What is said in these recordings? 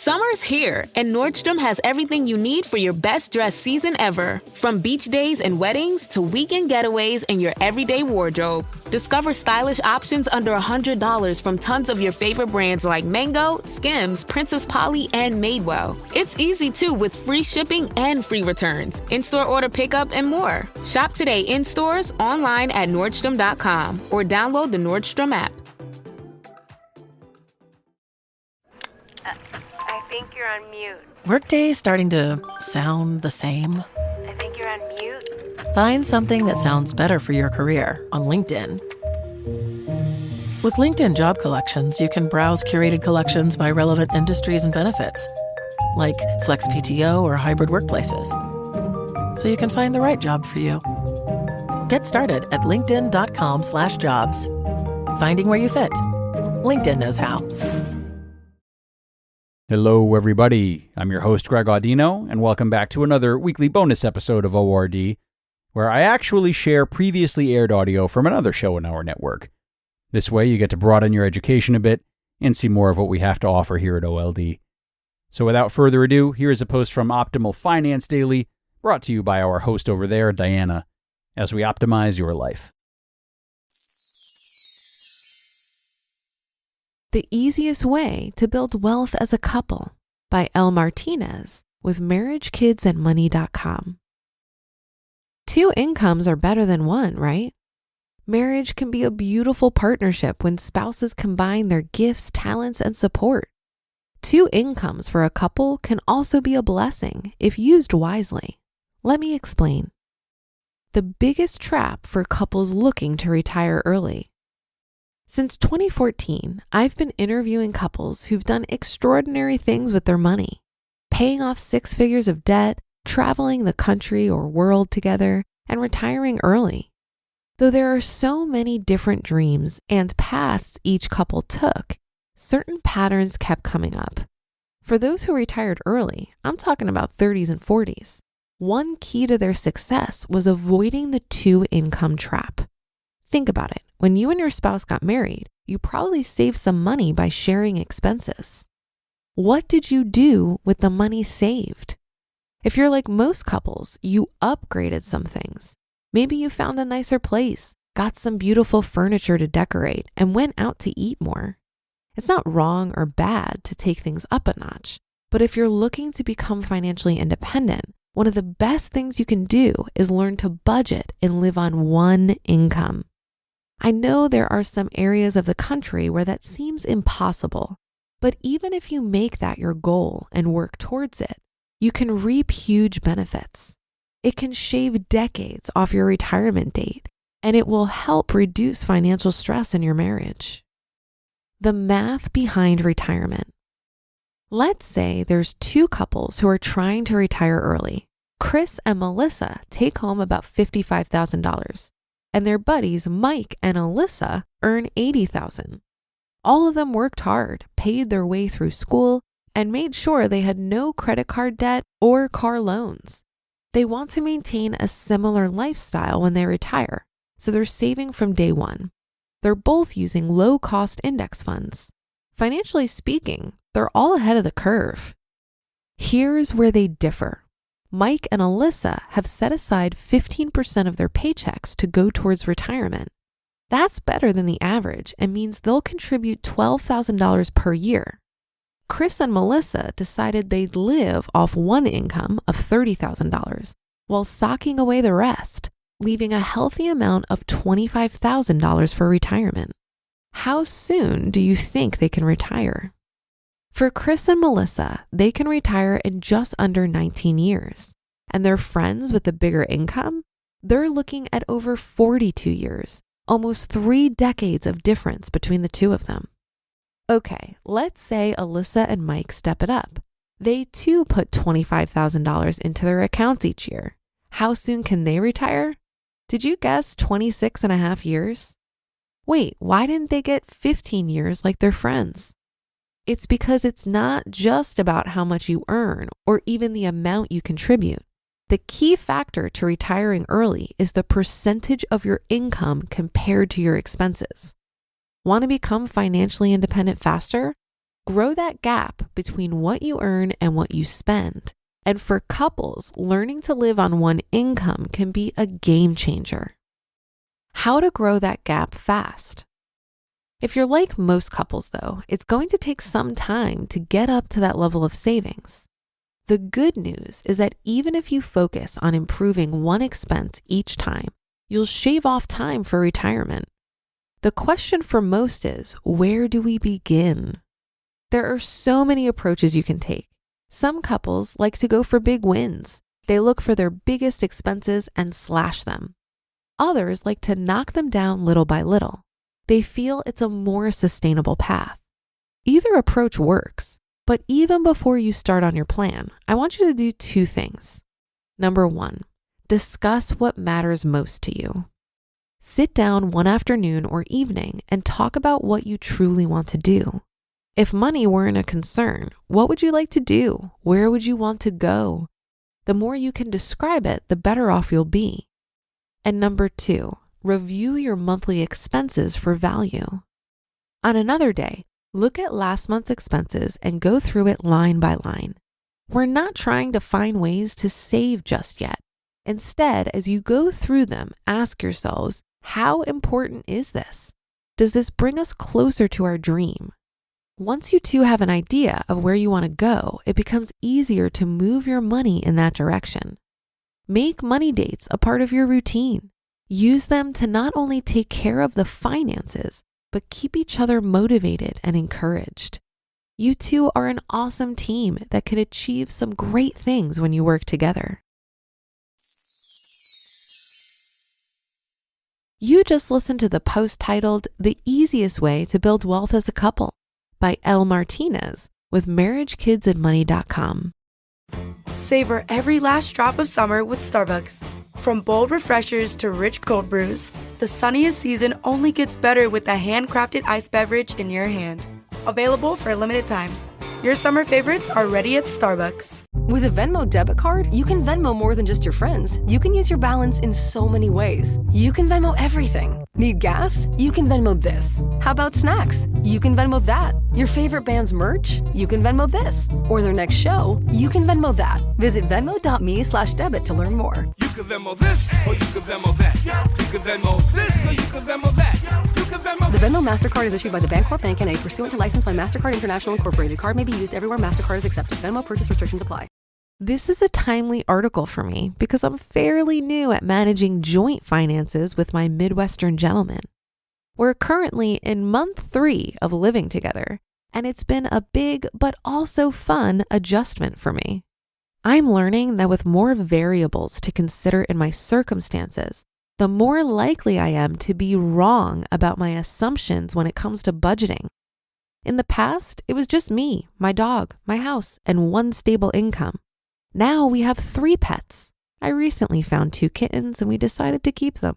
Summer's here, and Nordstrom has everything you need for your best dress season ever. From beach days and weddings to weekend getaways and your everyday wardrobe. Discover stylish options under $100 from tons of your favorite brands like Mango, Skims, Princess Polly, and Madewell. It's easy too with free shipping and free returns, in-store order pickup, and more. Shop today in stores, online at Nordstrom.com, or download the Nordstrom app. I think you're on mute. Workday starting to sound the same? I think you're on mute. Find something that sounds better for your career on LinkedIn. With LinkedIn Job Collections, you can browse curated collections by relevant industries and benefits, like flex PTO or hybrid workplaces, so you can find the right job for you. Get started at linkedin.com/jobs. Finding where you fit. LinkedIn knows how. Hello, everybody. I'm your host, Greg Audino, and welcome back to another weekly bonus episode of ORD, where I actually share previously aired audio from another show in our network. This way, you get to broaden your education a bit and see more of what we have to offer here at OLD. So without further ado, here is a post from Optimal Finance Daily, brought to you by our host over there, Diana, as we optimize your life. The Easiest Way to Build Wealth as a Couple by Elle Martinez with MarriageKidsAndMoney.com. Two incomes are better than one, right? Marriage can be a beautiful partnership when spouses combine their gifts, talents, and support. Two incomes for a couple can also be a blessing if used wisely. Let me explain. The biggest trap for couples looking to retire early. Since 2014, I've been interviewing couples who've done extraordinary things with their money, paying off 6 figures of debt, traveling the country or world together, and retiring early. Though there are so many different dreams and paths each couple took, certain patterns kept coming up. For those who retired early, I'm talking about 30s and 40s, one key to their success was avoiding the two-income trap. Think about it. When you and your spouse got married, you probably saved some money by sharing expenses. What did you do with the money saved? If you're like most couples, you upgraded some things. Maybe you found a nicer place, got some beautiful furniture to decorate, and went out to eat more. It's not wrong or bad to take things up a notch, but if you're looking to become financially independent, one of the best things you can do is learn to budget and live on one income. I know there are some areas of the country where that seems impossible, but even if you make that your goal and work towards it, you can reap huge benefits. It can shave decades off your retirement date, and it will help reduce financial stress in your marriage. The math behind retirement. Let's say there's two couples who are trying to retire early. Chris and Melissa take home about $55,000. And their buddies Mike and Alyssa earn $80,000. All of them worked hard, paid their way through school, and made sure they had no credit card debt or car loans. They want to maintain a similar lifestyle when they retire, so they're saving from day one. They're both using low-cost index funds. Financially speaking, they're all ahead of the curve. Here's where they differ. Mike and Alyssa have set aside 15% of their paychecks to go towards retirement. That's better than the average and means they'll contribute $12,000 per year. Chris and Melissa decided they'd live off one income of $30,000 while socking away the rest, leaving a healthy amount of $25,000 for retirement. How soon do you think they can retire? For Chris and Melissa, they can retire in just under 19 years. And their friends with the bigger income, they're looking at over 42 years, almost 3 decades of difference between the two of them. Okay, let's say Alyssa and Mike step it up. They too put $25,000 into their accounts each year. How soon can they retire? Did you guess 26 and a half years? Wait, why didn't they get 15 years like their friends? It's because it's not just about how much you earn or even the amount you contribute. The key factor to retiring early is the percentage of your income compared to your expenses. Want to become financially independent faster? Grow that gap between what you earn and what you spend. And for couples, learning to live on one income can be a game changer. How to grow that gap fast. If you're like most couples though, it's going to take some time to get up to that level of savings. The good news is that even if you focus on improving one expense each time, you'll shave off time for retirement. The question for most is, where do we begin? There are so many approaches you can take. Some couples like to go for big wins. They look for their biggest expenses and slash them. Others like to knock them down little by little. They feel it's a more sustainable path. Either approach works, but even before you start on your plan, I want you to do two things. Number one, discuss what matters most to you. Sit down one afternoon or evening and talk about what you truly want to do. If money weren't a concern, what would you like to do? Where would you want to go? The more you can describe it, the better off you'll be. And number two, review your monthly expenses for value. On another day, look at last month's expenses and go through it line by line. We're not trying to find ways to save just yet. Instead, as you go through them, ask yourselves, how important is this? Does this bring us closer to our dream? Once you two have an idea of where you want to go, it becomes easier to move your money in that direction. Make money dates a part of your routine. Use them to not only take care of the finances, but keep each other motivated and encouraged. You two are an awesome team that can achieve some great things when you work together. You just listened to the post titled The Easiest Way to Build Wealth as a Couple by Elle Martinez with marriagekidsandmoney.com. Savor every last drop of summer with Starbucks. From bold refreshers to rich cold brews, the sunniest season only gets better with a handcrafted iced beverage in your hand. Available for a limited time. Your summer favorites are ready at Starbucks. With a Venmo debit card, you can Venmo more than just your friends. You can use your balance in so many ways. You can Venmo everything. Need gas? You can Venmo this. How about snacks? You can Venmo that. Your favorite band's merch? You can Venmo this. Or their next show? You can Venmo that. Visit Venmo.me/debit to learn more. You can Venmo this, or you can Venmo that. You can Venmo this, or you can Venmo that. You can Venmo. The Venmo MasterCard is issued by the Bancorp Bank N.A. pursuant to license by MasterCard International Incorporated. Card may be used everywhere MasterCard is accepted. Venmo purchase restrictions apply. This is a timely article for me because I'm fairly new at managing joint finances with my Midwestern gentleman. We're currently in month 3 of living together, and it's been a big but also fun adjustment for me. I'm learning that with more variables to consider in my circumstances, the more likely I am to be wrong about my assumptions when it comes to budgeting. In the past, it was just me, my dog, my house, and one stable income. Now we have 3 pets. I recently found 2 kittens and we decided to keep them.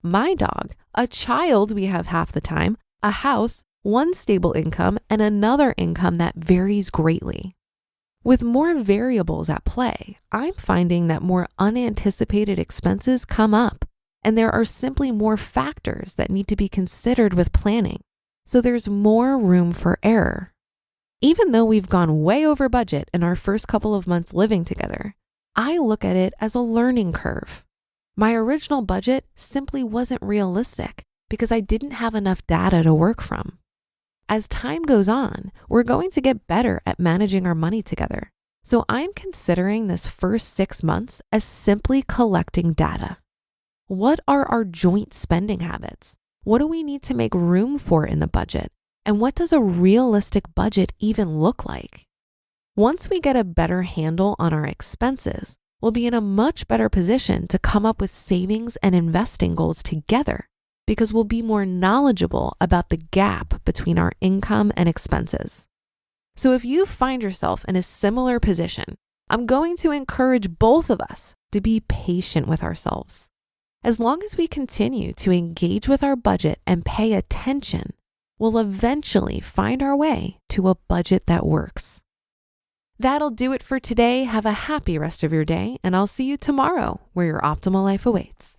My dog, a child we have half the time, a house, one stable income, and another income that varies greatly. With more variables at play, I'm finding that more unanticipated expenses come up, and there are simply more factors that need to be considered with planning. So there's more room for error. Even though we've gone way over budget in our first couple of months living together, I look at it as a learning curve. My original budget simply wasn't realistic because I didn't have enough data to work from. As time goes on, we're going to get better at managing our money together. So I'm considering this first 6 months as simply collecting data. What are our joint spending habits? What do we need to make room for in the budget? And what does a realistic budget even look like? Once we get a better handle on our expenses, we'll be in a much better position to come up with savings and investing goals together because we'll be more knowledgeable about the gap between our income and expenses. So if you find yourself in a similar position, I'm going to encourage both of us to be patient with ourselves. As long as we continue to engage with our budget and pay attention, we'll eventually find our way to a budget that works. That'll do it for today. Have a happy rest of your day, and I'll see you tomorrow where your optimal life awaits.